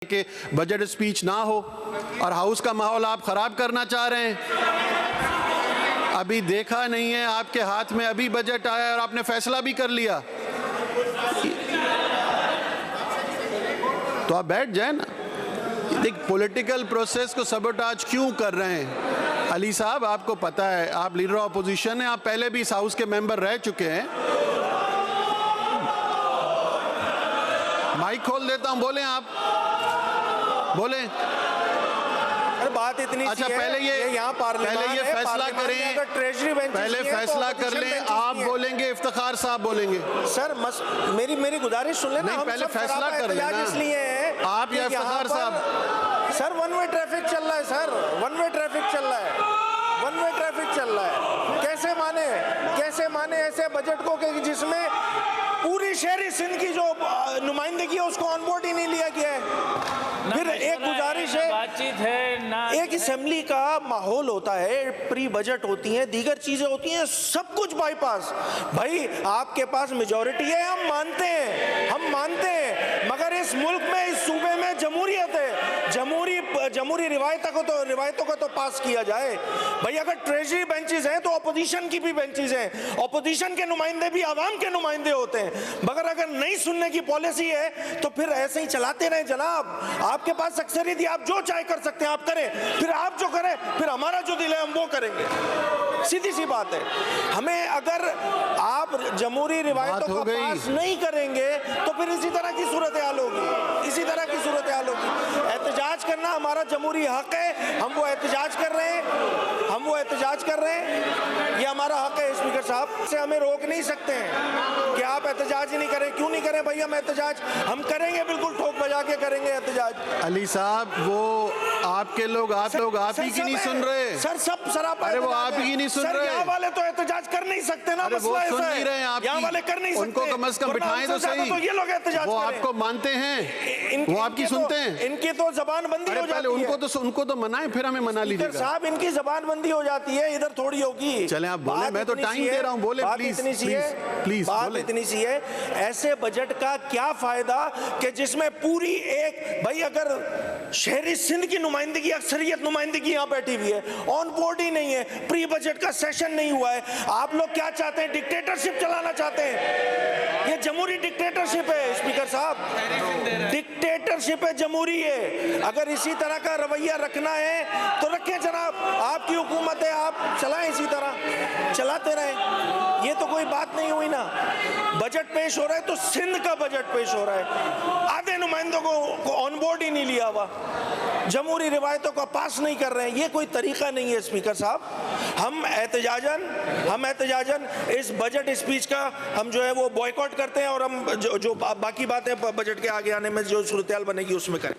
कि budget speech ना हो और हाउस का माहौल आप खराब करना चाह रहे हैं। अभी देखा नहीं है, आपके हाथ में अभी बजट आया और आपने फैसला भी कर लिया, तो आप बैठ जाए ना। देख, पॉलिटिकल प्रोसेस को सबोटाज क्यों कर रहे हैं? अली साहब, आपको पता है, आप लीडर ऑफ अपोजिशन हैं, आप पहले भी इस हाउस के मेंबर रह चुके हैं। माइक खोल देता हूं, बोलें आप, बोलें। बात इतनी अच्छा, पहले ये फैसला करें, पहले फैसला कर लें, आप बोलेंगे, इफ्तिखार साहब बोलेंगे। सर मेरी गुजारिश सुन लेना। नहीं, पहले फैसला कर लेना, इसलिए है आप या इफ्तिखार साहब। सर वन वे ट्रैफिक चल रहा है, सर वन वे ट्रैफिक चल रहा है, वन वे ट्रैफिक चल रहा है। कैसे माने ऐसे बजट को कि जिसमें पूरी शहरी सिंध की जो नुमाइंदगी है उसको ऑन बोर्ड ही नहीं लिया गया है। फिर एक गुजारिश है, बातचीत है ना, एक असेंबली का माहौल होता है, प्री बजट होती है, दीगर चीजें होती हैं, सब कुछ बाईपास। भाई आपके पास मेजॉरिटी है, हम मानते हैं, मगर इस मुल्क में, इस सूबे में जमहूरियत है, जमहूरी रिवायतों को तो पास किया जाए। भाई अगर ट्रेजरी बेंचेस हैं तो अपोजिशन की भी बेंचेस हैं, अपोजिशन के नुमाइंदे भी आवाम के नुमाइंदे होते हैं, मगर अगर नहीं सुनने की पॉलिसी है तो फिर ऐसे ही चलाते रहे जनाब। आपके पास अक्सरियत, आप जो चाहे कर सकते हैं, आप करें, फिर आप जो करें, फिर हमारा जो दिल है हम वो करेंगे। सीधी सी बात है। हमें अगर आप जमहूरी रिवायतों को पास नहीं करेंगे तो फिर इसी तरह की सूरत हाल होगी। एहतजाज करना हमारा जमहूरी हक है, हम वो एहतजाज कर रहे हैं, ये हमारा हक है। स्पीकर साहब से हमें रोक नहीं सकते हैं कि आप एहतजाज ही नहीं करें। क्यों नहीं करें भाई? हम एहतजाज हम करेंगे, बिल्कुल ठोक बजा के करेंगे एहतजाज। अली साहब, वो आपके लोग आप ही की नहीं सुन रहे सर, सब सरापा। अरे वो आप ही नहीं सुन रहे। यहाँ वाले तो एहतजाज कर नहीं सकते ना, मसला सुन नहीं रहे हैं आप, यहाँ वाले कर नहीं सकते, उनको कम से कम बिठाएं तो सही। तो ये लोग एहतजाज वो आपको मानते हैं, वो आपकी सुनते हैं, इनकी तो जबान बंदी हो जाती है। उनको तो मनाएं, फिर हमें मना लीजिएगा साहब। इनकी जबान बंदी हो जाती है, इधर थोड़ी होगी। चले आप बोले, मैं तो टाइम दे रहा हूँ, बोले प्लीज प्लीज। बात इतनी सी है, ऐसे बजट का क्या फायदा कि जिसमें पूरी एक, भाई अगर शहरी सिंध की नुमाइंदगी, अक्सरियत नुमाइंदगी यहाँ बैठी हुई है, ऑन बोर्ड ही नहीं है, प्री बजट का सेशन नहीं हुआ है। आप लोग क्या चाहते हैं? डिक्टेटरशिप चलाना चाहते हैं। ये जमहूरी डिक्टेटरशिप है स्पीकर साहब, डिक्टेटरशिप है, जमहूरी है। अगर इसी तरह का रवैया रखना है तो रखें जनाब, आपकी हुकूमत है, आप चलाएं, इसी तरह चलाते रहें। ये तो कोई बात नहीं हुई ना। बजट पेश हो रहा है तो सिंध का बजट पेश हो रहा है, आधे नुमाइंदों को ऑन बोर्ड ही नहीं लिया हुआ, जमहूरी रिवायतों को पास नहीं कर रहे हैं। ये कोई तरीका नहीं है स्पीकर साहब। हम एहतजाजन इस बजट स्पीच का हम जो है वो बॉयकॉट करते हैं, और हम जो बाकी बातें बजट के आगे आने में जो सूरत हाल बनेगी उसमें करें।